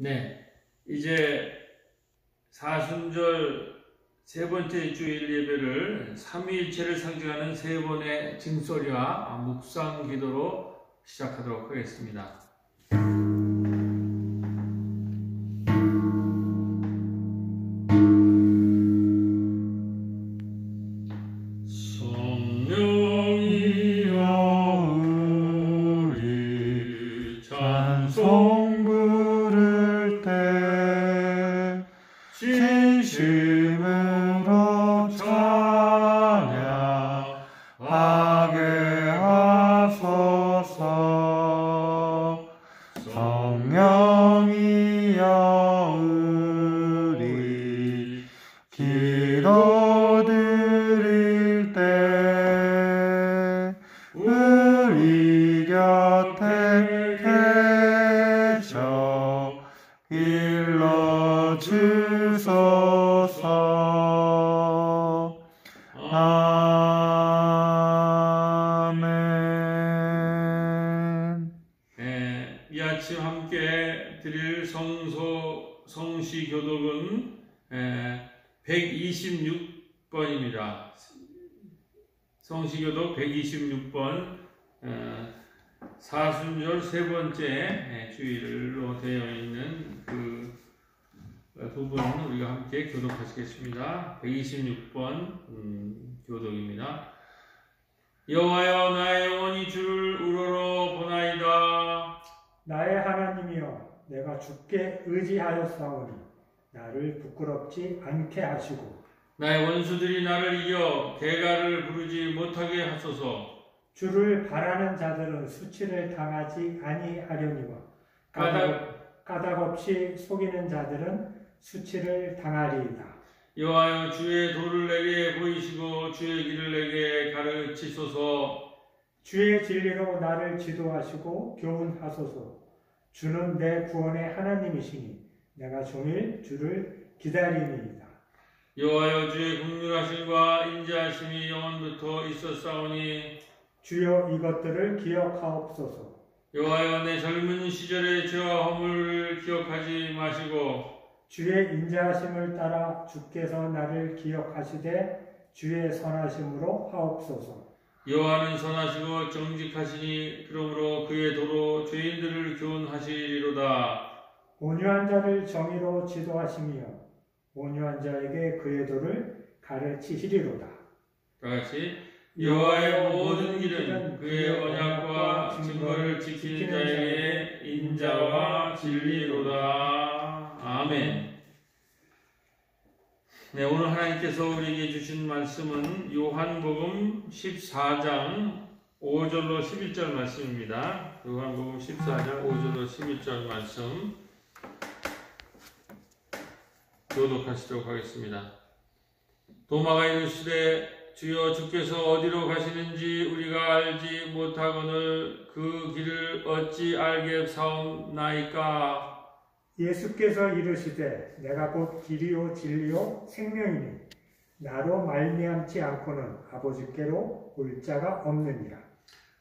네, 이제 사순절 세 번째 주일 예배를 삼위일체를 상징하는 세 번의 징소리와 묵상 기도로 시작하도록 하겠습니다. 진심으로 찬양하게 하소서. 성령이여 우리 기도 드릴 때 우리 곁에 계셔 일러주소서. 아멘. 이 아침 함께 드릴 성시 교독은 126번입니다. 성시 교독 126번 사순절 세 번째 주일로 되어 있는 그 부분 우리가 함께 교독하시겠습니다. 126번 교독입니다. 여호와여, 나의 영혼이 주를 우러러 보나이다. 나의 하나님이여, 내가 주께 의지하였사오니 나를 부끄럽지 않게 하시고 나의 원수들이 나를 이겨 개가를 부르지 못하게 하소서. 주를 바라는 자들은 수치를 당하지 아니하려니와 까닭 없이 속이는 자들은 수치를 당하리이다. 여호와여, 주의 도를 내게 보이시고 주의 길을 내게 가르치소서. 주의 진리로 나를 지도하시고 교훈하소서. 주는 내 구원의 하나님이시니 내가 종일 주를 기다리니이다. 여호와여, 주의 긍휼하심과 인자하심이 영원부터 있었사오니 주여 이것들을 기억하옵소서. 여호와여, 내 젊은 시절의 죄와 허물을 기억하지 마시고 주의 인자하심을 따라 주께서 나를 기억하시되 주의 선하심으로 하옵소서. 여호와는 선하시고 정직하시니 그러므로 그의 도로 죄인들을 교훈하시리로다. 온유한 자를 정의로 지도하시며 온유한 자에게 그의 도를 가르치시리로다. 다같이 여호와의 모든 길은 그의 언약과 증거를 지키는 자에게 인자와 진리로다. 아멘. 네, 오늘 하나님께서 우리에게 주신 말씀은 요한복음 14장 5절로 11절 말씀입니다. 요한복음 14장 5절로 11절 말씀 교독하시도록 하겠습니다. 도마가 이르시되 주여, 주께서 어디로 가시는지 우리가 알지 못하거늘 그 길을 어찌 알게 사옵나이까? 예수께서 이르시되 내가 곧 길이요 진리요 생명이니 나로 말미암지 않고는 아버지께로 올 자가 없느니라.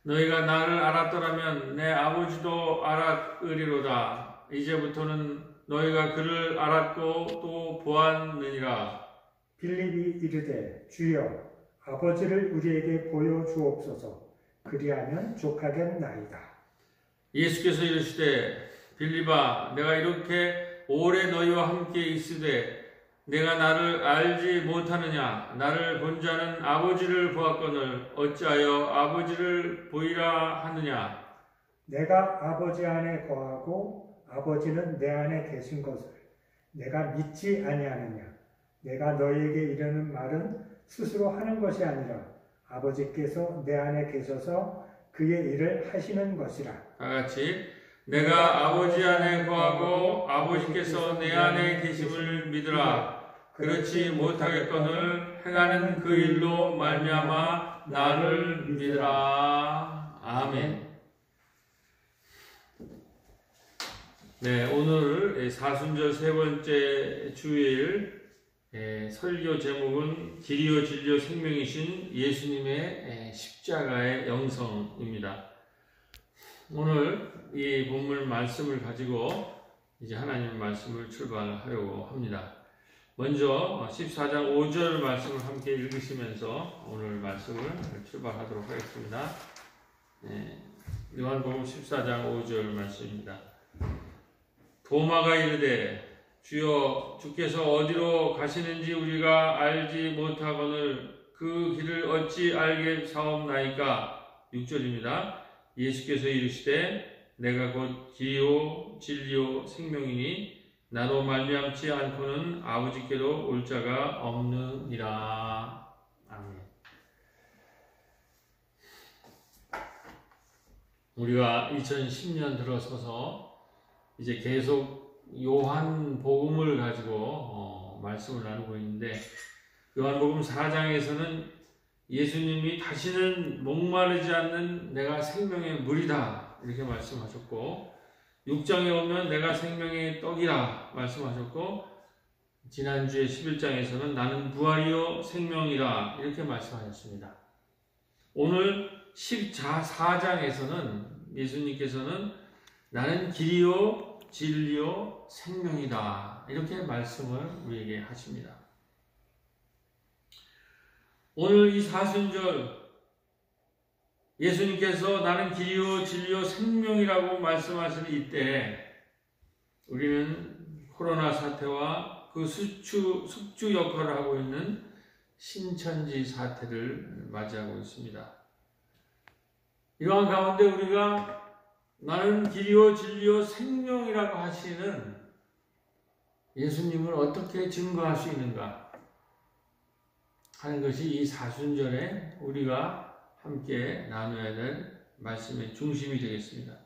너희가 나를 알았더라면 내 아버지도 알았으리로다. 이제부터는 너희가 그를 알았고 또 보았느니라. 빌립이 이르되 주여 아버지를 우리에게 보여주옵소서. 그리하면 족하겠나이다. 예수께서 이르시되 빌립아, 내가 이렇게 오래 너희와 함께 있으되 내가 나를 알지 못하느냐? 나를 본 자는 아버지를 보았거늘 어찌하여 아버지를 보이라 하느냐? 내가 아버지 안에 거하고 아버지는 내 안에 계신 것을 내가 믿지 아니하느냐? 내가 너희에게 이르는 말은 스스로 하는 것이 아니라 아버지께서 내 안에 계셔서 그의 일을 하시는 것이라. 다같이 내가 아버지 안에 거하고 아버지께서 내 안에 계심을 믿으라. 그렇지 못하겠거늘 행하는 그 일로 말미암아 나를 믿으라. 아멘. 네, 오늘 사순절 세 번째 주일 설교 제목은 길이요 진리요 생명이신 예수님의 십자가의 영성입니다. 오늘 이 본문 말씀을 가지고 이제 하나님 말씀을 출발하려고 합니다. 먼저 14장 5절 말씀을 함께 읽으시면서 오늘 말씀을 출발하도록 하겠습니다. 요한복음 14장 5절 말씀입니다. 도마가 이르되 주여 주께서 어디로 가시는지 우리가 알지 못하거늘 그 길을 어찌 알겠사옵나이까. 6절입니다. 예수께서 이르시되 내가 곧 길이요 진리요 생명이니 나로 말미암지 않고는 아버지께로 올 자가 없느니라. 아멘. 우리가 2010년 들어서서 이제 계속 요한복음을 가지고 말씀을 나누고 있는데, 요한복음 4장에서는 예수님이 다시는 목마르지 않는 내가 생명의 물이다 이렇게 말씀하셨고, 6장에 오면 내가 생명의 떡이라 말씀하셨고, 지난주에 11장에서는 나는 부활이요 생명이라 이렇게 말씀하셨습니다. 오늘 14장에서는 예수님께서는 나는 길이요 진리요 생명이다 이렇게 말씀을 우리에게 하십니다. 오늘 이 사순절 예수님께서 나는 길이요 진리요 생명이라고 말씀하시는 이때 우리는 코로나 사태와 그 숙주 역할을 하고 있는 신천지 사태를 맞이하고 있습니다. 이러한 가운데 우리가 나는 길이요 진리요 생명이라고 하시는 예수님을 어떻게 증거할 수 있는가 하는 것이 이 사순절에 우리가 함께 나눠야 될 말씀의 중심이 되겠습니다.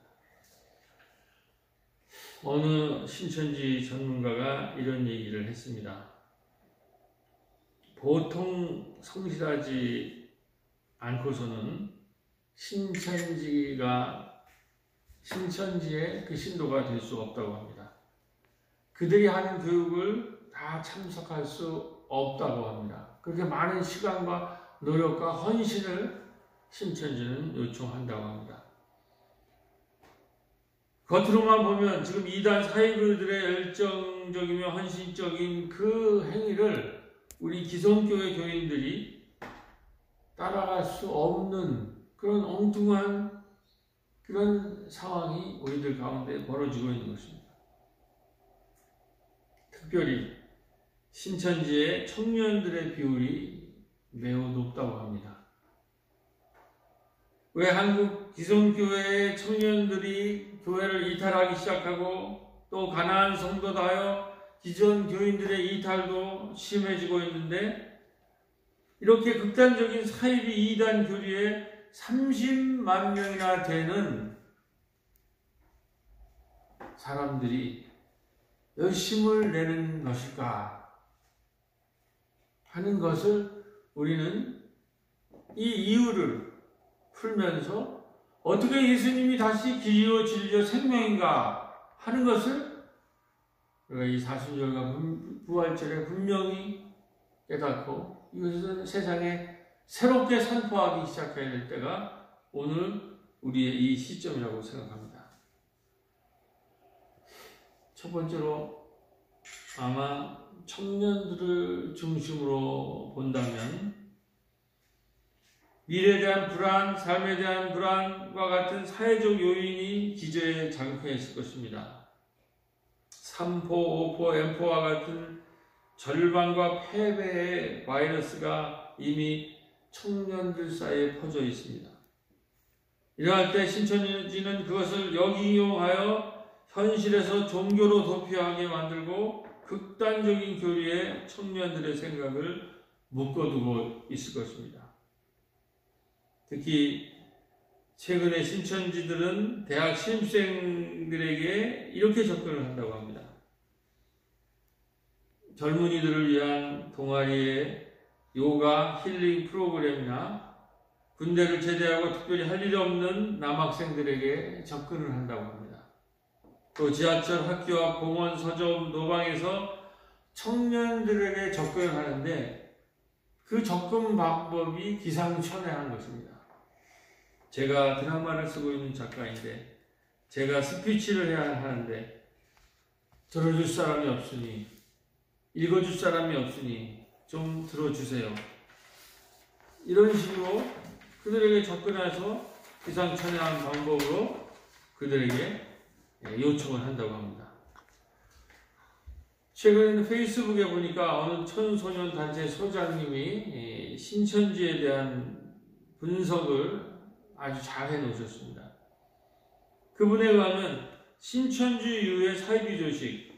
어느 신천지 전문가가 이런 얘기를 했습니다. 보통 성실하지 않고서는 신천지의 그 신도가 될 수 없다고 합니다. 그들이 하는 교육을 다 참석할 수 없다고 합니다. 그렇게 많은 시간과 노력과 헌신을 신천지는 요청한다고 합니다. 겉으로만 보면 지금 이단 사이그들의 열정적이며 헌신적인 그 행위를 우리 기성교회 교인들이 따라갈 수 없는 그런 엉뚱한 그런 상황이 우리들 가운데 벌어지고 있는 것입니다. 특별히 신천지의 청년들의 비율이 매우 높다고 합니다. 왜 한국 기성교회의 청년들이 교회를 이탈하기 시작하고 또 가나안 성도다 하여 기존 교인들의 이탈도 심해지고 있는데, 이렇게 극단적인 사이비 이단 교리에 30만 명이나 되는 사람들이 열심을 내는 것일까 하는 것을 우리는 이 이유를 풀면서 어떻게 예수님이 다시 길이요 진리요 생명인가 하는 것을 우리가 이 사순절과 부활절에 분명히 깨닫고 이것은 세상에 새롭게 선포하기 시작해야 될 때가 오늘 우리의 이 시점이라고 생각합니다. 첫 번째로 아마 청년들을 중심으로 본다면 미래에 대한 불안, 삶에 대한 불안과 같은 사회적 요인이 기저에 작용해 있을 것입니다. 3포, 5포, M4와 같은 절반과 패배의 바이러스가 이미 청년들 사이에 퍼져 있습니다. 이러할 때 신천지는 그것을 역이용하여 현실에서 종교로 도피하게 만들고 극단적인 교리에 청년들의 생각을 묶어두고 있을 것입니다. 특히 최근에 신천지들은 대학 신입생들에게 이렇게 접근을 한다고 합니다. 젊은이들을 위한 동아리의 요가 힐링 프로그램이나 군대를 제대하고 특별히 할 일이 없는 남학생들에게 접근을 한다고 합니다. 또 지하철, 학교 앞, 공원, 서점, 노방에서 청년들에게 접근을 하는데 그 접근 방법이 기상천외한 것입니다. 제가 드라마를 쓰고 있는 작가인데 제가 스피치를 해야 하는데 들어줄 사람이 없으니, 읽어줄 사람이 없으니 좀 들어주세요. 이런 식으로 그들에게 접근해서 기상천외한 방법으로 그들에게 요청을 한다고 합니다. 최근에는 페이스북에 보니까 어느 청소년 단체 소장님이 신천지에 대한 분석을 아주 잘 해놓으셨습니다. 그분에 의하면 신천지 이후의 사이비 조직,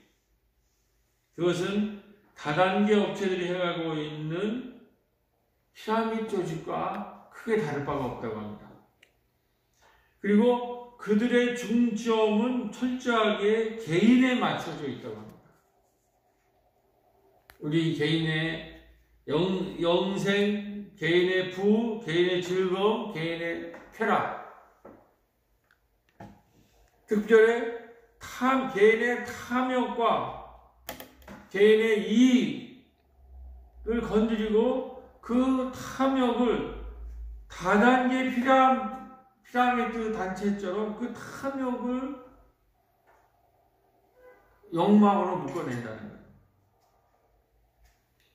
그것은 다단계 업체들이 해가고 있는 피라미드 조직과 크게 다를 바가 없다고 합니다. 그리고 그들의 중점은 철저하게 개인에 맞춰져 있다고 합니다. 우리 개인의 영생, 개인의 부, 개인의 즐거움, 개인의 쾌락, 특별히 개인의 탐욕과 개인의 이익을 건드리고 그 탐욕을 다단계 피라미드 단체처럼 그 탐욕을 욕망으로 묶어낸다는 거예요.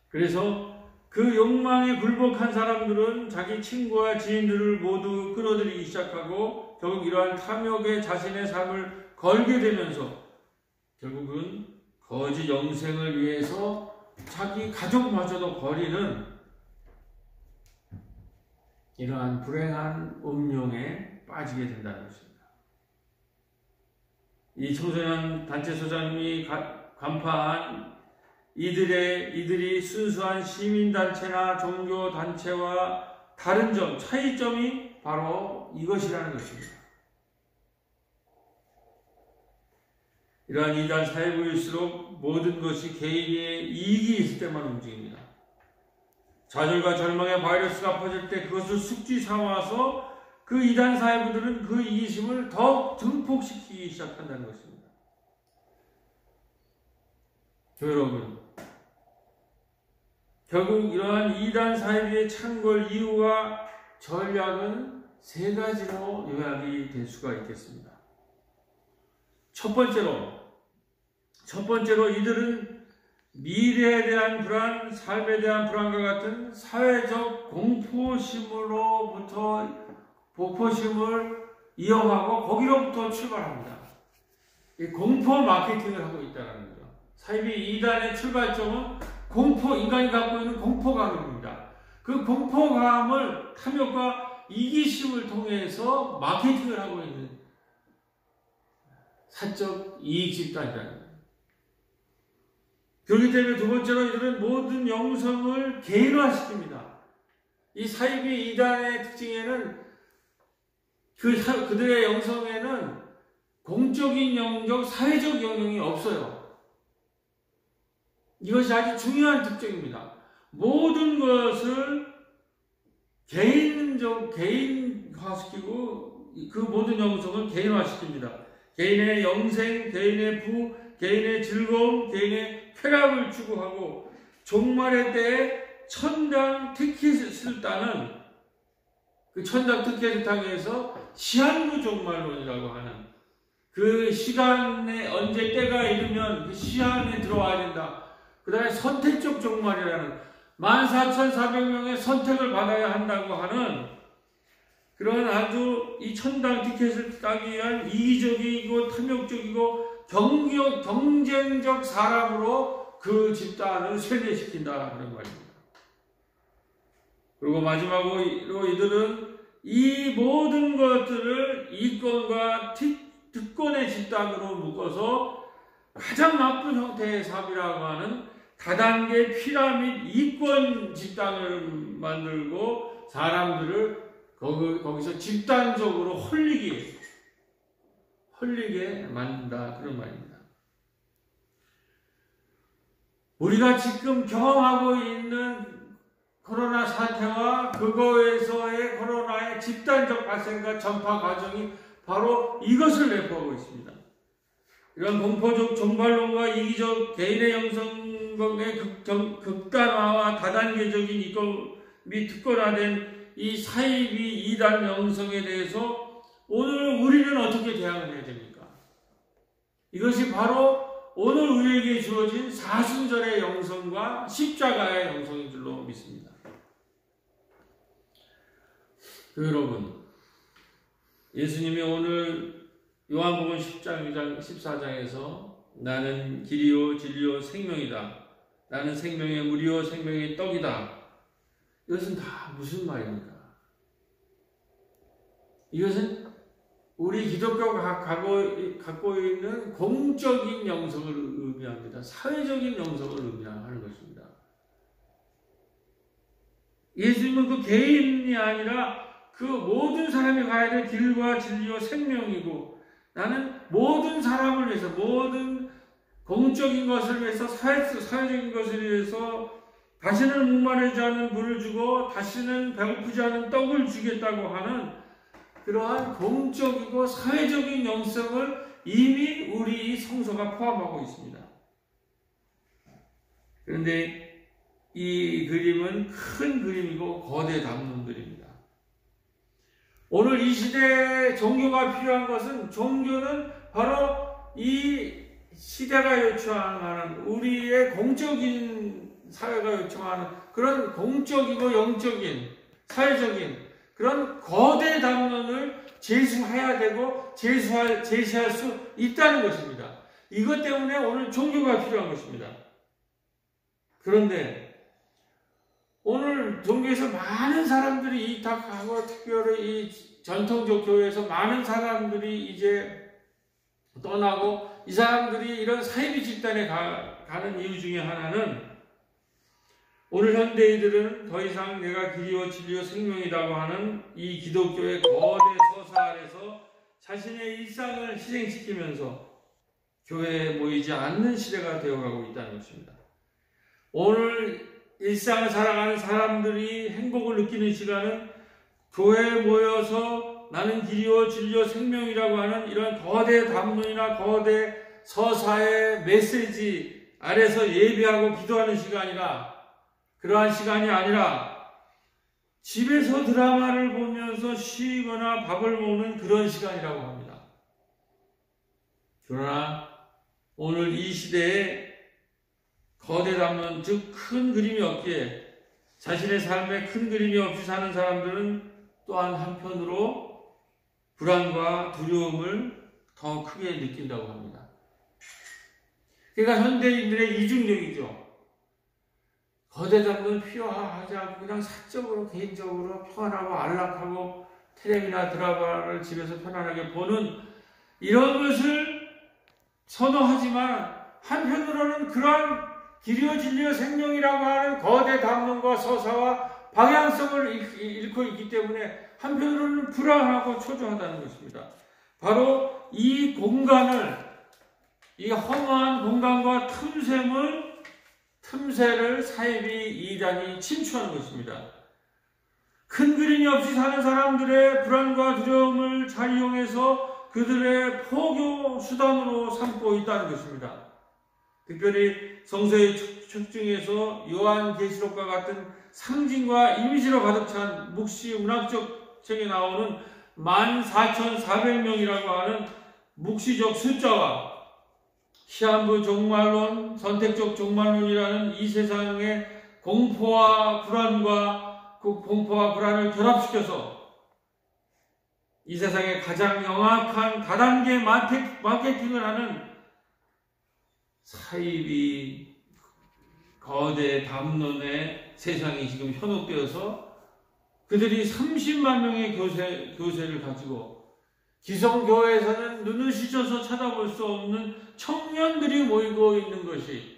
그래서 그 욕망에 굴복한 사람들은 자기 친구와 지인들을 모두 끌어들이기 시작하고 결국 이러한 탐욕에 자신의 삶을 걸게 되면서 결국은 거짓 영생을 위해서 자기 가족마저도 버리는 이러한 불행한 운명에 빠지게 된다는 것입니다. 이 청소년 단체 소장님이 간파한 이들이 순수한 시민단체나 종교단체와 다른 차이점이 바로 이것이라는 것입니다. 이러한 이단 사회부일수록 모든 것이 개인의 이익이 있을 때만 움직입니다. 좌절과 절망의 바이러스가 퍼질 때 그것을 숙지 삼아서 그 이단 사회부들은 그 이기심을 더 증폭시키기 시작한다는 것입니다. 여러분, 결국 이러한 이단 사회부의 창궐 이유와 전략은 세 가지로 요약이 될 수가 있겠습니다. 첫 번째로 이들은 미래에 대한 불안, 삶에 대한 불안과 같은 사회적 공포심으로부터 보포심을 이용하고 거기로부터 출발합니다. 이 공포 마케팅을 하고 있다는 거죠. 사이비 이단의 출발점은 인간이 갖고 있는 공포감입니다. 그 공포감을 탐욕과 이기심을 통해서 마케팅을 하고 있는 사적 이익 집단이라는 거예요. 그렇기 때문에 두 번째로 이들은 모든 영성을 개인화시킵니다. 이 사이비 이단의 특징에는 그들의 영성에는 공적인 영역, 사회적 영역이 없어요. 이것이 아주 중요한 특징입니다. 모든 것을 개인화시키고 그 모든 영성을 개인화시킵니다. 개인의 영생, 개인의 부, 개인의 즐거움, 개인의 쾌락을 추구하고 종말의 때에 천당 티켓을 따는 그 천당 티켓을 타기위해서 시한부 종말론이라고 하는 그 시간에 언제 때가 이르면 그 시한에 들어와야 된다. 그 다음에 선택적 종말이라는 14,400명의 선택을 받아야 한다고 하는 그런 아주 이 천당 티켓을 따기 위한 이기적이고 탐욕적이고 경쟁적 사람으로 그 집단을 세뇌시킨다 그런 말입니다. 그리고 마지막으로 이들은 이 모든 것들을 이권과 특권의 집단으로 묶어서 가장 나쁜 형태의 사업이라고 하는 다단계 피라미드 이권 집단을 만들고 사람들을 거기서 집단적으로 홀리게 만든다 그런 말입니다. 우리가 지금 경험하고 있는 코로나 사태와 그거에서의 코로나의 집단적 발생과 전파 과정이 바로 이것을 내포하고 있습니다. 이런 공포적 종말론과 이기적 개인의 영성의 극단화와 다단계적인 이권이 특권화된 이 사이비 이단 영성에 대해서 오늘 우리는 어떻게 대응을 해야 됩니까? 이것이 바로 오늘 우리에게 주어진 사순절의 영성과 십자가의 영성인 줄로 믿습니다. 여러분, 예수님이 오늘 요한복음 14장에서 나는 길이요 진리요 생명이다. 나는 생명의 물이요 생명의 떡이다. 이것은 다 무슨 말입니까? 이것은 우리 기독교가 갖고 있는 공적인 영성을 의미합니다. 사회적인 영성을 의미하는 것입니다. 예수님은 그 개인이 아니라 그 모든 사람이 가야 될 길과 진리와 생명이고, 나는 모든 사람을 위해서, 모든 공적인 것을 위해서, 사회적인 것을 위해서 다시는 목마르지 않은 물을 주고 다시는 배고프지 않은 떡을 주겠다고 하는 그러한 공적이고 사회적인 영성을 이미 우리 성서가 포함하고 있습니다. 그런데 이 그림은 큰 그림이고 거대 담론들입니다. 오늘 이 시대에 종교가 필요한 것은, 종교는 바로 이 시대가 요청하는, 우리의 공적인 사회가 요청하는 그런 공적이고 영적인, 사회적인 그런 거대 담론을 제시해야 되고 제시할 수 있다는 것입니다. 이것 때문에 오늘 종교가 필요한 것입니다. 그런데 오늘 종교에서 많은 사람들이 이탁하고, 특별히 이 전통적 교회에서 많은 사람들이 이제 떠나고, 이 사람들이 이런 사이비 집단에 가는 이유 중에 하나는, 오늘 현대인들은 더 이상 내가 길이요 진리요 생명이라고 하는 이 기독교의 거대 서사 아래서 자신의 일상을 희생시키면서 교회에 모이지 않는 시대가 되어가고 있다는 것입니다. 오늘 일상을 살아가는 사람들이 행복을 느끼는 시간은 교회에 모여서 나는 길이요 진리요 생명이라고 하는 이런 거대 담론이나 거대 서사의 메시지 아래서 예배하고 기도하는 시간이라, 그러한 시간이 아니라 집에서 드라마를 보면서 쉬거나 밥을 먹는 그런 시간이라고 합니다. 그러나 오늘 이 시대에 거대 담론, 즉 큰 그림이 없기에 자신의 삶에 큰 그림이 없이 사는 사람들은 또한 한편으로 불안과 두려움을 더 크게 느낀다고 합니다. 그러니까 현대인들의 이중력이죠. 거대 담론 필요하지 않고 그냥 사적으로, 개인적으로 평안하고 안락하고 텔레비나 드라마를 집에서 편안하게 보는 이런 것을 선호하지만, 한편으로는 그러한 길이요 진리요 생명이라고 하는 거대 담론과 서사와 방향성을 잃고 있기 때문에 한편으로는 불안하고 초조하다는 것입니다. 바로 이 공간을, 이 허무한 공간과 틈새를 사이비 이단이 침투하는 것입니다. 큰 그림이 없이 사는 사람들의 불안과 두려움을 잘 이용해서 그들의 포교 수단으로 삼고 있다는 것입니다. 특별히 성서의 책 중에서 요한계시록과 같은 상징과 이미지로 가득 찬 묵시 문학적 책에 나오는 14,400명이라고 하는 묵시적 숫자와 시한부 종말론, 선택적 종말론이라는 이 세상의 공포와 불안을 결합시켜서 이 세상의 가장 영악한 다단계 마케팅을 하는 사이비 거대 담론의 세상이 지금 현혹되어서 그들이 30만 명의 교세를 가지고 기성교회에서는 눈을 씻어서 쳐다볼 수 없는 청년들이 모이고 있는 것이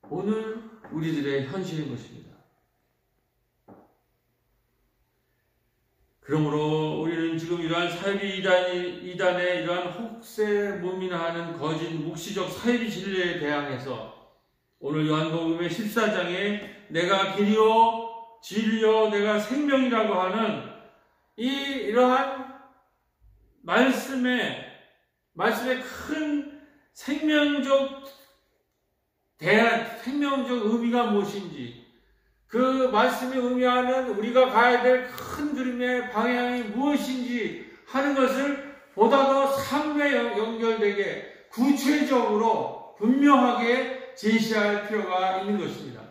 오늘 우리들의 현실인 것입니다. 그러므로 우리는 지금 이러한 사이비 이단의 이러한 혹세무민하는 거짓 묵시적 사이비 진리에 대항해서 오늘 요한복음의 14장에 내가 길이요 진리요 내가 생명이라고 하는 이러한 말씀의 큰 생명적 의미가 무엇인지, 그 말씀이 의미하는 우리가 가야 될 큰 그림의 방향이 무엇인지 하는 것을 보다 더 삶에 연결되게 구체적으로 분명하게 제시할 필요가 있는 것입니다.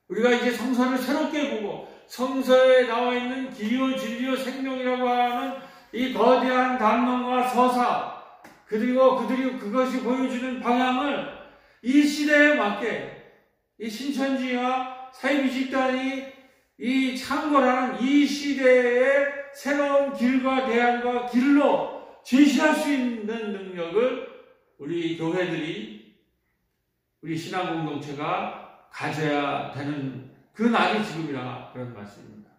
우리가 이제 성서를 새롭게 보고 성서에 나와 있는 기요, 진리요, 생명이라고 하는 이 거대한 담론과 서사, 그리고 그들이 그것이 보여주는 방향을 이 시대에 맞게 이 신천지와 사이비집단이 이 창궐하는 이 시대의 새로운 길과 대안과 길로 제시할 수 있는 능력을 우리 교회들이, 우리 신앙 공동체가 가져야 되는 그 날이 지금이라 그런 말씀입니다.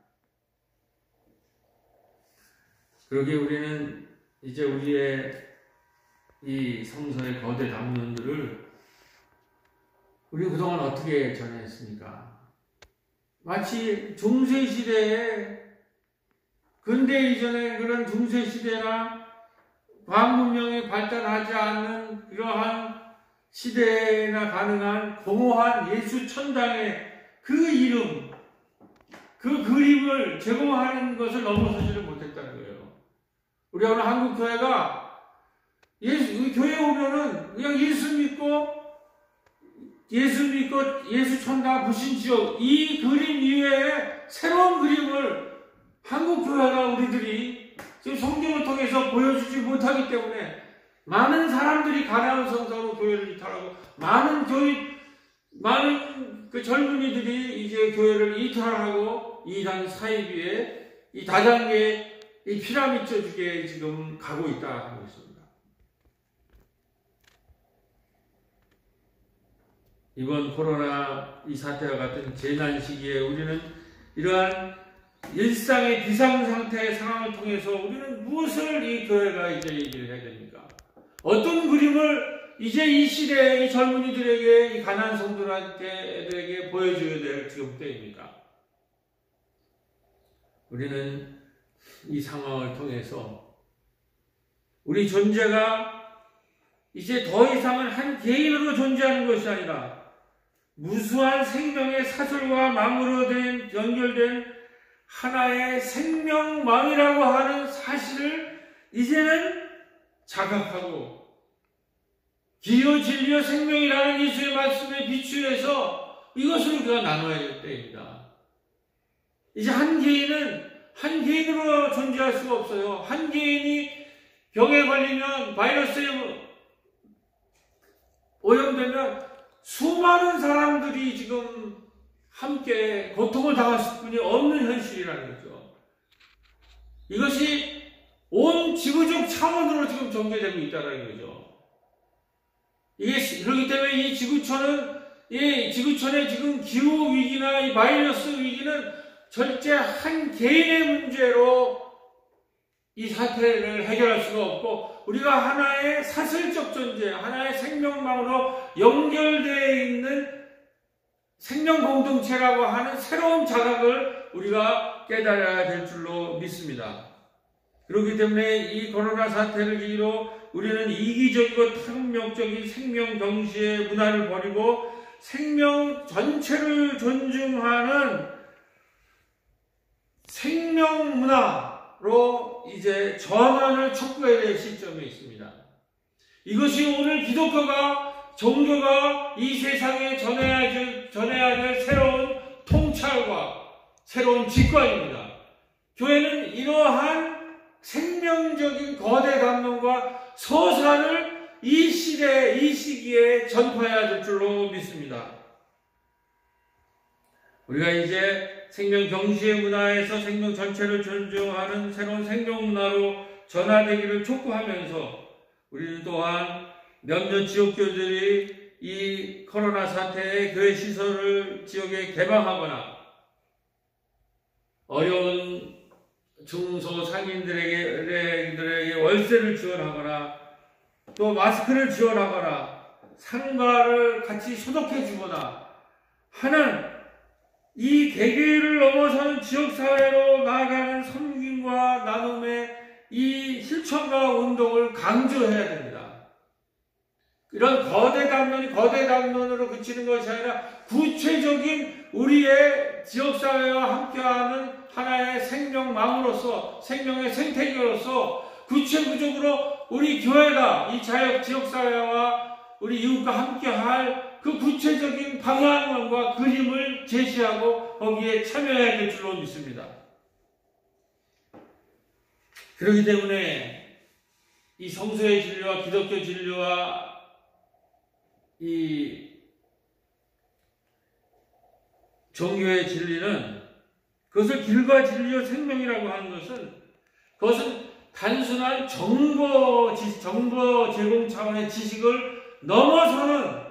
그러기에 우리는 이제 우리의 이 성서의 거대 담론들을 우리 그동안 어떻게 전했습니까? 마치 중세시대에 근대 이전의 그런 중세시대나 과학문명이 발달하지 않는 그러한 시대나 가능한 공허한 예수 천당의 그 이름, 그 그림을 제공하는 것을 넘어서지를 못했다는 거예요. 우리 오늘 한국 교회가 교회에 오면은 그냥 예수 믿고 예수 천당 불신지옥 이 그림 이외에 새로운 그림을 한국 교회가 우리들이 지금 성경을 통해서 보여주지 못하기 때문에 많은 사람들이 가나안 성사로 교회를 이탈하고 많은 그 젊은이들이 이제 교회를 이탈하고 이단 사이비에 이 다단계 이 피라미드 조직에 지금 가고 있다 하고 있습니다. 이번 코로나 이 사태와 같은 재난 시기에 우리는 이러한 일상의 비상상태의 상황을 통해서 우리는 무엇을 이 교회가 이제 얘기를 해야 됩니까? 어떤 그림을 이제 이 시대의 이 젊은이들에게, 이 가난한 성도들에게 보여줘야 될 지금 때입니까? 우리는 이 상황을 통해서 우리 존재가 이제 더 이상은 한 개인으로 존재하는 것이 아니라 무수한 생명의 사슬과 망으로 연결된 하나의 생명망이라고 하는 사실을 이제는 자각하고 기요, 진리요, 생명이라는 예수의 말씀에 비추해서 이것을 우리가 나눠야 될 때입니다. 이제 한 개인은 한 개인으로 존재할 수가 없어요. 한 개인이 병에 걸리면, 바이러스에 오염되면 수많은 사람들이 지금 함께 고통을 당할 수뿐이 없는 현실이라는 거죠. 이것이 온 지구적 차원으로 지금 전개되고 있다는 거죠. 그렇기 때문에 이 지구촌의 지금 기후 위기나 이 바이러스 위기는 절대 한 개인의 문제로 이 사태를 해결할 수가 없고 우리가 하나의 사슬적 존재, 하나의 생명망으로 연결되어 있는 생명 공동체라고 하는 새로운 자각을 우리가 깨달아야 될 줄로 믿습니다. 그렇기 때문에 이 코로나 사태를 계기로 우리는 이기적이고 탐욕적인 생명 경시의 문화를 버리고 생명 전체를 존중하는 생명 문화로 이제 전환을 촉구해야 될 시점에 있습니다. 이것이 오늘 기독교가, 종교가 이 세상에 전해야 될 새로운 통찰과 새로운 직관입니다. 교회는 이러한 생명적인 거대 담론과 서사를 이 시대, 이 시기에 전파해야 될 줄로 믿습니다. 우리가 이제 생명 경시의 문화에서 생명 전체를 존중하는 새로운 생명 문화로 전화되기를 촉구하면서 우리는 또한 몇몇 지역교회들이 이 코로나 사태에 교회 시설을 지역에 개방하거나 어려운 중소상인들에게 월세를 지원하거나 또 마스크를 지원하거나 상가를 같이 소독해 주거나 하는 이 개개인을 넘어서는 지역사회로 나아가는 섬김과 나눔의 이 실천과 운동을 강조해야 됩니다. 이런 거대 담론으로 그치는 것이 아니라 구체적인 우리의 지역사회와 함께하는 하나의 생명망으로서, 생명의 생태계로서 구체적으로 우리 교회가 이 지역사회와 우리 이웃과 함께할 그 구체적인 방향과 그림을 제시하고 거기에 참여해야 될 줄로 믿습니다. 그렇기 때문에 이 성서의 진리와 기독교 진리와 이 종교의 진리는, 그것을 길과 진리와 생명이라고 하는 것은, 그것은 단순한 정보 제공 차원의 지식을 넘어서는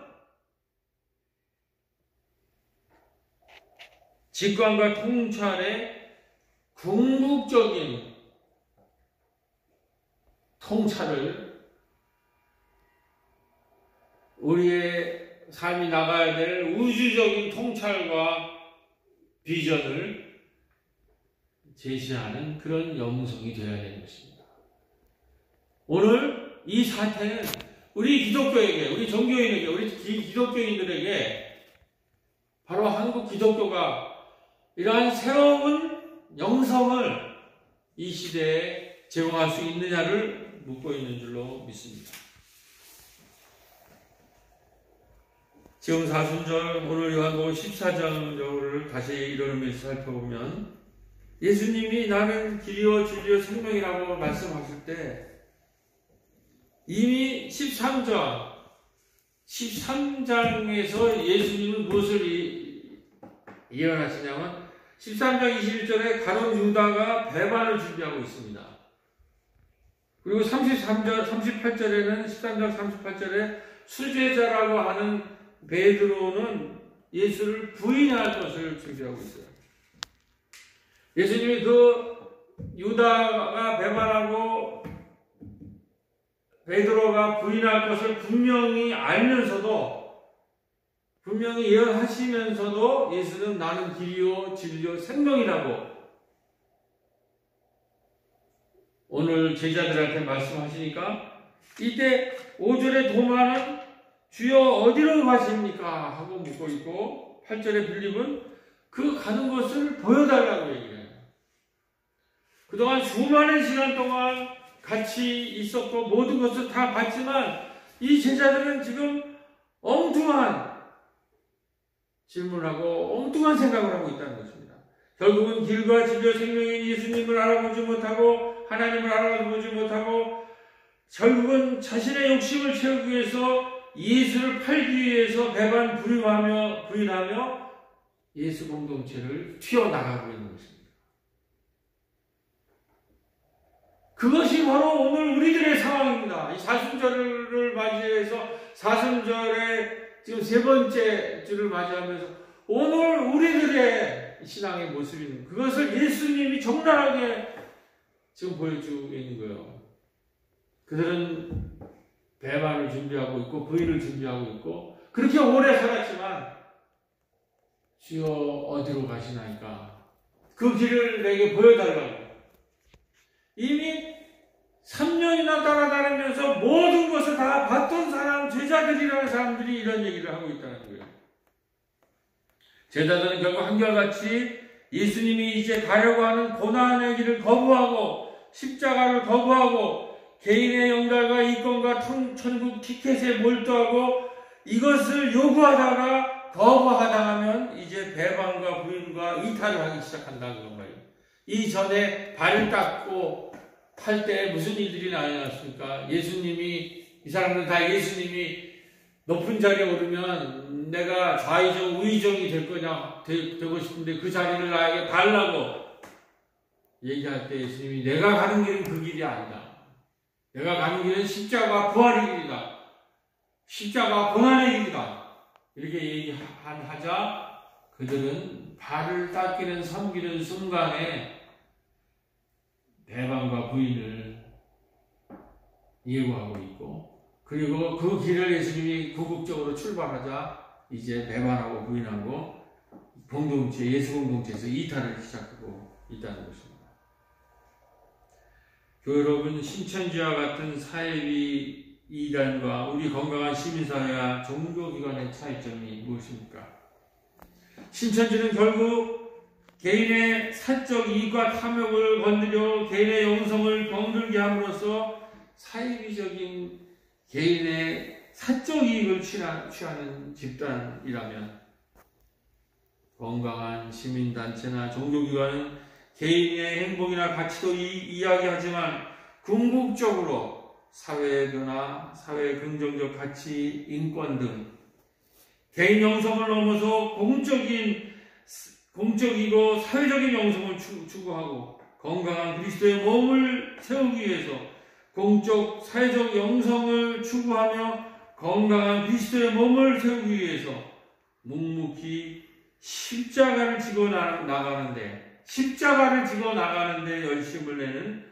직관과 통찰의 궁극적인 통찰을, 우리의 삶이 나가야 될 우주적인 통찰과 비전을 제시하는 그런 영성이 되어야 되는 것입니다. 오늘 이 사태는 우리 기독교에게, 우리 종교인에게, 우리 기독교인들에게, 바로 한국 기독교가 이러한 새로운 영성을 이 시대에 제공할 수 있느냐를 묻고 있는 줄로 믿습니다. 지금 사순절, 오늘 요한복음 14장을 다시 이론으로 살펴보면, 예수님이 나는 길이요 진리요 생명이라고 말씀하실 때 이미 13장에서 예수님은 무엇을 예언하시냐면, 13장 21절에 가룟 유다가 배반을 준비하고 있습니다. 그리고 38절에는 13장 38절에 수제자라고 하는 베드로는 예수를 부인할 것을 준비하고 있어요. 예수님이 그 유다가 배반하고 베드로가 부인할 것을 분명히 알면서도, 분명히 예언하시면서도 예수는 나는 길이요 진리요 생명이라고 오늘 제자들한테 말씀하시니까, 이때 5절에 도마는 주여 어디로 가십니까? 하고 묻고 있고, 8절에 빌립은 그 가는 것을 보여달라고 얘기해요. 그동안 수많은 시간 동안 같이 있었고 모든 것을 다 봤지만 이 제자들은 지금 엉뚱한 질문하고 엉뚱한 생각을 하고 있다는 것입니다. 결국은 길과 진리와 생명인 예수님을 알아보지 못하고 하나님을 알아보지 못하고, 결국은 자신의 욕심을 채우기 위해서 예수를 팔기 위해서 부인하며 예수 공동체를 튀어나가고 있는 것입니다. 그것이 바로 오늘 우리들의 상황입니다. 이 사순절을 맞이해서, 사순절의 지금 세 번째 주를 맞이하면서 오늘 우리들의 신앙의 모습인, 그것을 예수님이 적나라하게 지금 보여주고 있는 거예요. 그들은 배반을 준비하고 있고 부인을 준비하고 있고 그렇게 오래 살았지만, 주여 어디로 가시나이까? 그 길을 내게 보여달라고. 이미 3년이나 따라다니면서 모든 것을 다 봤던 사람, 제자들이라는 사람들이 이런 얘기를 하고 있다는 거예요. 제자들은 결국 한결같이 예수님이 이제 가려고 하는 고난의 길을 거부하고 십자가를 거부하고 개인의 영달과 이권과 천국 티켓에 몰두하고 이것을 요구하다가 거부하다하면 이제 배반과 부인과 이탈을 하기 시작한다는 거예요. 이전에 발을 닦고 팔 때 무슨 일들이 나왔습니까? 예수님이, 이 사람들은 다 예수님이 높은 자리에 오르면 내가 좌의정 우의정이 되고 싶은데 그 자리를 나에게 달라고 얘기할 때 예수님이 내가 가는 길은 그 길이 아니다. 내가 가는 길은 십자가 부활의 길이다. 십자가 고난의 길이다. 이렇게 얘기하자 그들은 발을 닦이는 섬기는 순간에 배반과 부인을 예고하고 있고, 그리고 그 길을 예수님이 궁극적으로 출발하자 이제 배반하고 부인하고 예수 공동체에서 이탈을 시작하고 있다는 것입니다. 교회 여러분, 신천지와 같은 사회비 이단과 우리 건강한 시민사회와 종교기관의 차이점이 무엇입니까? 신천지는 결국 개인의 사적 이익과 탐욕을 건드려 개인의 영성을 병들게 함으로써 사이비적인 개인의 사적 이익을 취하는 집단이라면 건강한 시민단체나 종교기관은 개인의 행복이나 가치도 이야기하지만 궁극적으로 사회의 변화, 사회의 긍정적 가치, 인권 등 개인 영성을 넘어서 공적이고 사회적인 영성을 추구하고 건강한 그리스도의 몸을 세우기 위해서 공적, 사회적 영성을 추구하며 건강한 그리스도의 몸을 세우기 위해서 묵묵히 십자가를 지고 나가는데 열심을 내는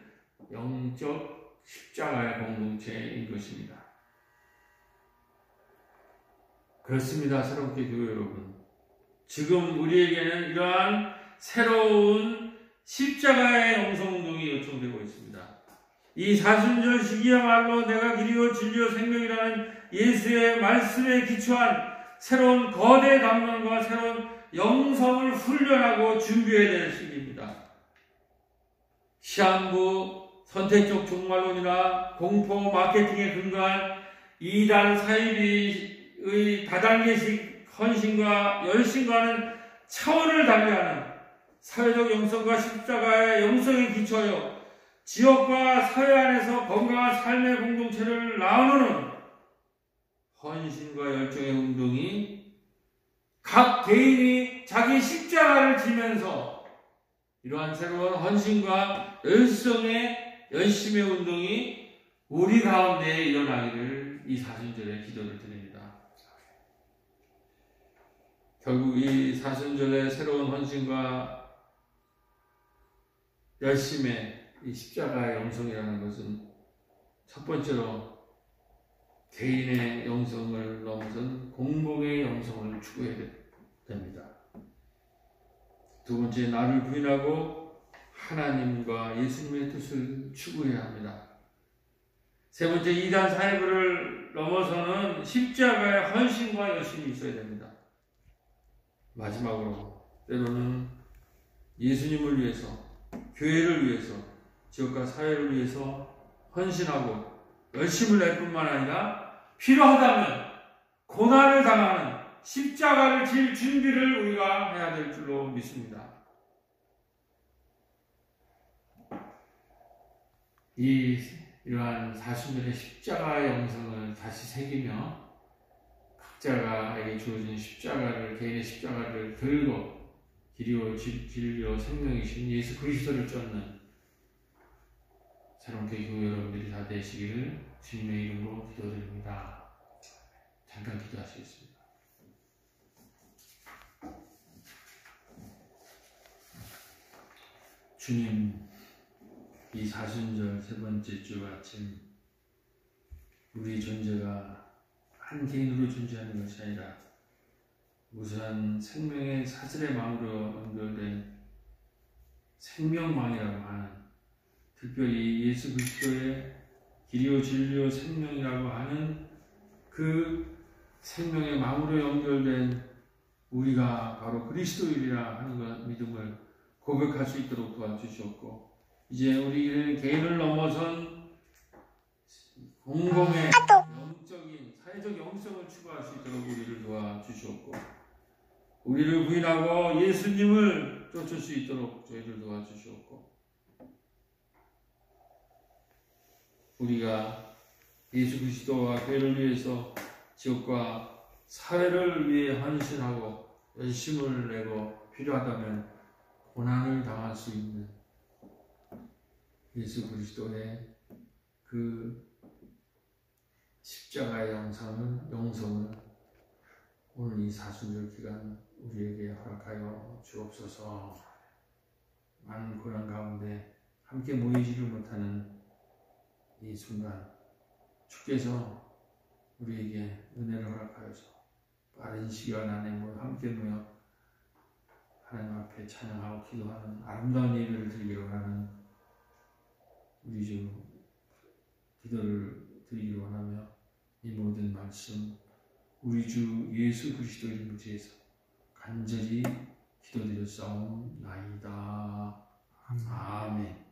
영적 십자가의 공동체인 것입니다. 그렇습니다. 새롭게 교회 여러분. 지금 우리에게는 이러한 새로운 십자가의 영성운동이 요청되고 있습니다. 이 사순절 시기야말로 내가 길이요 진리요 생명이라는 예수의 말씀에 기초한 새로운 거대 담론과 새로운 영성을 훈련하고 준비해야 될 시기입니다. 시한부 선택적 종말론이나 공포 마케팅에 근거한 이단 사이비의 다단계식 헌신과 열심과는 차원을 달리하는 사회적 영성과 십자가의 영성에 기초하여 지역과 사회 안에서 건강한 삶의 공동체를 나누는 헌신과 열정의 운동이 각 개인이 자기 십자가를 지면서 이러한 새로운 헌신과 열심의 운동이 우리 가운데 일어나기를 이 사순절에 기도를 드립니다. 결국 이 사순절의 새로운 헌신과 열심의 이 십자가의 영성이라는 것은 첫 번째로 개인의 영성을 넘어선 공동의 영성을 추구해야 됩니다. 두 번째, 나를 부인하고 하나님과 예수님의 뜻을 추구해야 합니다. 세 번째, 이단 사이비를 넘어서는 십자가의 헌신과 열심이 있어야 됩니다. 마지막으로 때로는 예수님을 위해서, 교회를 위해서, 지역과 사회를 위해서 헌신하고 열심을 낼 뿐만 아니라 필요하다면 고난을 당하는 십자가를 질 준비를 우리가 해야 될 줄로 믿습니다. 이러한 사순절의 십자가의 영성을 다시 새기며 각자에게 주어진 십자가를, 개인의 십자가를 들고 길이요 진리요 생명이신 예수 그리스도를 쫓는 새롭게 교회 여러분들이 다 되시기를 주님의 이름으로 기도드립니다. 잠깐 기도하시겠습니다. 주님, 이 사순절 세 번째 주 아침 우리 존재가 한 개인으로 존재하는 것이 아니라 무수한 생명의 사슬의 망으로 연결된 생명망이라고 하는, 특별히 예수 그리스도의 길이요 진리요 생명이라고 하는 그 생명의 망으로 연결된 우리가 바로 그리스도인이라 하는 것, 믿음을 고백할 수 있도록 도와주셨고, 이제 우리 개인을 넘어선 공공의 영적인 사회적 영성을 추구할 수 있도록 우리를 도와주셨고, 우리를 부인하고 예수님을 쫓을 수 있도록 저희를 도와주셨고, 우리가 예수 그리스도와 교회를 위해서 지역과 사회를 위해 헌신하고 열심을 내고 필요하다면 고난을 당할 수 있는 예수 그리스도의 그 십자가의 영성을 오늘 이 사순절 기간 우리에게 허락하여 주옵소서. 많은 고난 가운데 함께 모이지를 못하는 이 순간 주께서 우리에게 은혜를 허락하여서 빠른 시간 안에 함께 모여 하나님 앞에 찬양하고 기도하는 아름다운 예배를 드리기로 하는 우리 주 기도를 드리기로 하며 이 모든 말씀 우리 주 예수 그리스도 이름을 지어서 간절히 기도드렸사옵나이다. 아멘.